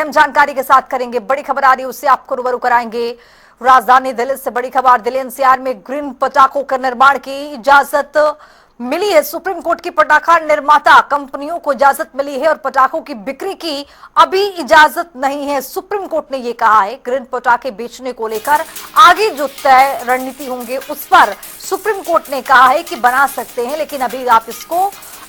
अहम जानकारी के साथ करेंगे। बड़ी खबर आ रही है, उससे आपको रूबरू कराएंगे। राजधानी दिल्ली से बड़ी खबर। दिल्ली एनसीआर में ग्रीन पटाखों के निर्माण की इजाजत मिली है। सुप्रीम कोर्ट की पटाखा निर्माता कंपनियों को इजाजत मिली है और पटाखों की बिक्री की अभी इजाजत नहीं है। सुप्रीम कोर्ट ने यह कहा है, ग्रीन पटाखे बेचने को लेकर आगे जो तय रणनीति होंगे उस पर सुप्रीम कोर्ट ने कहा है कि बना सकते हैं, लेकिन अभी आप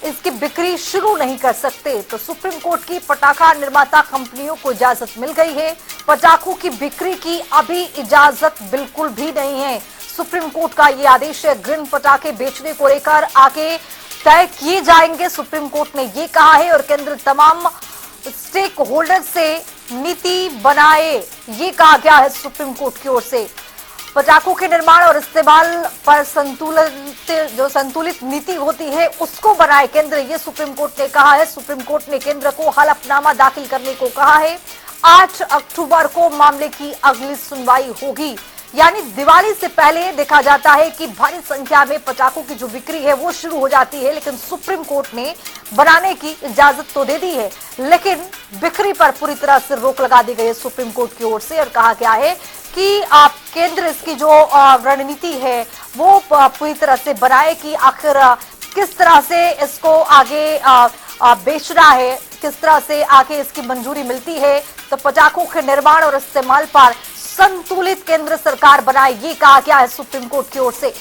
इसकी बिक्री शुरू नहीं कर सकते। तो सुप्रीम कोर्ट की पटाखा निर्माता कंपनियों को इजाजत मिल गई है, पटाखों की बिक्री की अभी इजाजत बिल्कुल भी नहीं है। सुप्रीम कोर्ट का यह आदेश है, ग्रीन पटाखे बेचने को लेकर आगे तय किए जाएंगे, सुप्रीम कोर्ट ने यह कहा है। और केंद्र तमाम स्टेक होल्डर से नीति बनाए, ये कहा गया है सुप्रीम कोर्ट की ओर से। पटाखों के निर्माण और इस्तेमाल पर संतुलित नीति होती है उसको बनाए केंद्र, ये सुप्रीम कोर्ट ने कहा है। सुप्रीम कोर्ट ने केंद्र को हलफनामा दाखिल करने को कहा है। 8 अक्टूबर को मामले की अगली सुनवाई होगी, यानी दिवाली से पहले देखा जाता है कि भारी संख्या में पटाखों की जो बिक्री है वो शुरू हो जाती है, लेकिन सुप्रीम कोर्ट ने बनाने की इजाजत तो दे दी है, लेकिन बिक्री पर पूरी तरह से रोक लगा दी गई है सुप्रीम कोर्ट की ओर से। और कहा गया है कि आप केंद्र इसकी जो रणनीति है वो पूरी तरह से बनाए कि आखिर किस तरह से इसको आगे बेचना है, किस तरह से आगे इसकी मंजूरी मिलती है। तो पटाखों के निर्माण और इस्तेमाल पर संतुलित केंद्र सरकार बनाए, ये कहा गया है सुप्रीम कोर्ट की ओर से।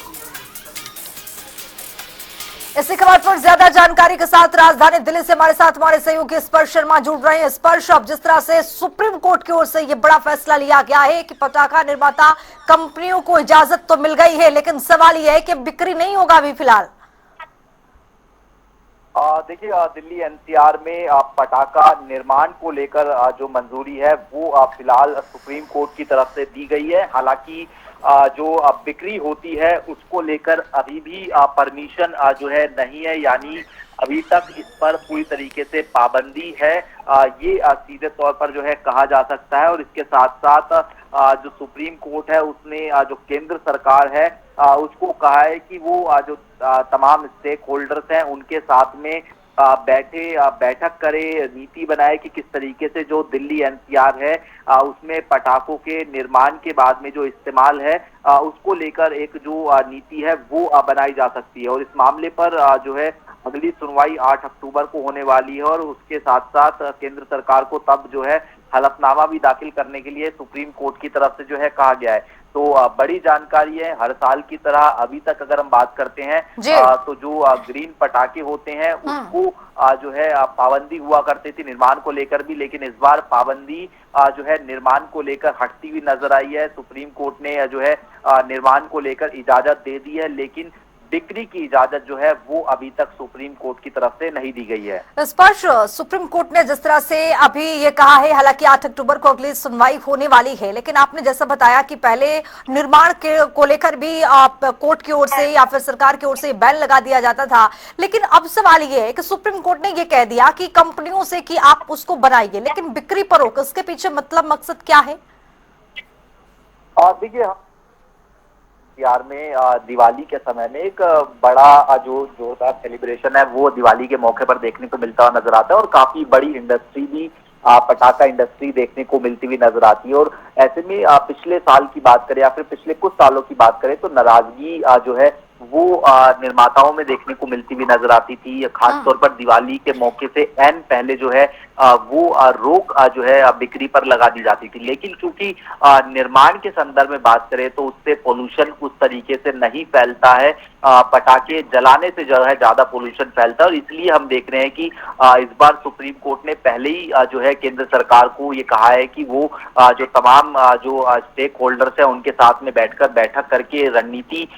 इसी खबर पर ज्यादा जानकारी के साथ राजधानी दिल्ली से हमारे सहयोगी स्पर्श शर्मा जुड़ रहे हैं। स्पर्श, अब जिस तरह से सुप्रीम कोर्ट की ओर से यह बड़ा फैसला लिया गया है कि पटाखा निर्माता कंपनियों को इजाजत तो मिल गई है, लेकिन सवाल यह है कि बिक्री नहीं होगा अभी फिलहाल। देखिए, दिल्ली एनसीआर में पटाखा निर्माण को लेकर जो मंजूरी है वो फिलहाल सुप्रीम कोर्ट की तरफ से दी गई है। हालांकि जो बिक्री होती है उसको लेकर अभी भी परमिशन जो है नहीं है, यानी अभी तक इस पर पूरी तरीके से पाबंदी है, ये सीधे तौर पर जो है कहा जा सकता है। और इसके साथ साथ जो सुप्रीम कोर्ट है उसने जो केंद्र सरकार है उसको कहा है कि वो जो तमाम स्टेक होल्डर्स हैं उनके साथ में बैठक करे, नीति बनाए कि किस तरीके से जो दिल्ली एनसीआर है उसमें पटाखों के निर्माण के बाद में जो इस्तेमाल है उसको लेकर एक जो नीति है वो बनाई जा सकती है। और इस मामले पर जो है अगली सुनवाई 8 अक्टूबर को होने वाली है और उसके साथ साथ केंद्र सरकार को तब जो है हलफनामा भी दाखिल करने के लिए सुप्रीम कोर्ट की तरफ से जो है कहा गया है। तो बड़ी जानकारी है। हर साल की तरह अभी तक अगर हम बात करते हैं तो जो ग्रीन पटाखे होते हैं उसको जो है पाबंदी हुआ करती थी निर्माण को लेकर भी, लेकिन इस बार पाबंदी जो है निर्माण को लेकर हटती हुई नजर आई है। सुप्रीम कोर्ट ने जो है निर्माण को लेकर इजाजत दे दी है, लेकिन बिक्री की इजाजत जो है वो अभी तक सुप्रीम कोर्ट की तरफ से नहीं दी गई है। स्पर्श, सुप्रीम कोर्ट ने जिस तरह से अभी ये कहा है, हालांकि 8 अक्टूबर को अगली सुनवाई होने वाली है, लेकिन आपने जैसा बताया कि पहले निर्माण को लेकर भी कोर्ट की ओर से या फिर सरकार की ओर से बैन लगा दिया जाता था, लेकिन अब सवाल ये है कि सुप्रीम कोर्ट ने ये कह दिया कि कंपनियों से कि आप उसको बनाइए, लेकिन बिक्री पर रोक, इसके पीछे मतलब मकसद क्या है? देखिए, एनसीआर में दिवाली के समय में एक बड़ा जो जोरदार सेलिब्रेशन है वो दिवाली के मौके पर देखने को मिलता हुआ नजर आता है और काफी बड़ी इंडस्ट्री भी पटाखा इंडस्ट्री देखने को मिलती हुई नजर आती है। और ऐसे में पिछले साल की बात करें या फिर पिछले कुछ सालों की बात करें तो नाराजगी जो है वो निर्माताओं में देखने को मिलती हुई नजर आती थी। खास तौर पर दिवाली के मौके से एन पहले जो है वो रोक जो है बिक्री पर लगा दी जाती थी, लेकिन चूंकि निर्माण के संदर्भ में बात करें तो उससे पोल्यूशन उस तरीके से नहीं फैलता है, पटाखे जलाने से जो है ज्यादा पोल्यूशन फैलता है। और इसलिए हम देख रहे हैं कि इस बार सुप्रीम कोर्ट ने पहले ही जो है केंद्र सरकार को ये कहा है कि वो जो तमाम जो स्टेक होल्डर्स है उनके साथ में बैठकर बैठक करके रणनीति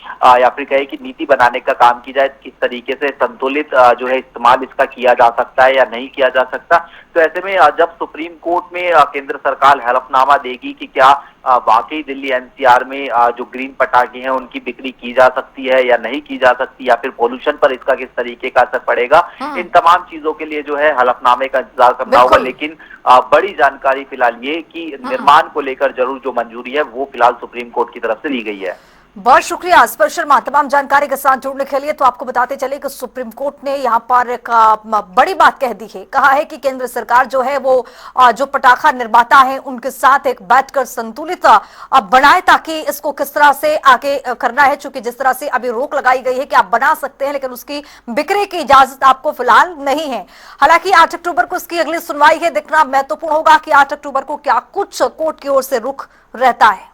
या फिर कहे कि नीति बनाने का काम की जाए, किस तरीके से संतुलित जो है इस्तेमाल इसका किया जा सकता है या नहीं किया जा सकता। तो ऐसे में जब सुप्रीम कोर्ट में केंद्र सरकार हलफनामा देगी कि क्या वाकई दिल्ली एनसीआर में जो ग्रीन पटाखे हैं उनकी बिक्री की जा सकती है या नहीं की जा सकती, या फिर पोल्यूशन पर इसका किस तरीके का असर पड़ेगा, इन तमाम चीजों के लिए जो है हलफनामे का इंतजार करना होगा। लेकिन बड़ी जानकारी फिलहाल ये कि निर्माण को लेकर जरूर जो मंजूरी है वो फिलहाल सुप्रीम कोर्ट की तरफ से ली गई है। बहुत शुक्रिया स्पर्श शर्मा तमाम जानकारी के साथ जुड़ने के लिए। तो आपको बताते चले कि सुप्रीम कोर्ट ने यहाँ पर एक बड़ी बात कह दी है। कहा है कि केंद्र सरकार जो है वो जो पटाखा निर्माता है उनके साथ एक बैठकर संतुलित बनाए, ताकि इसको किस तरह से आगे करना है। चूंकि जिस तरह से अभी रोक लगाई गई है कि आप बना सकते हैं लेकिन उसकी बिक्री की इजाजत आपको फिलहाल नहीं है। हालांकि 8 अक्टूबर को इसकी अगली सुनवाई है। देखना महत्वपूर्ण होगा कि 8 अक्टूबर को क्या कुछ कोर्ट की ओर से रुख रहता है।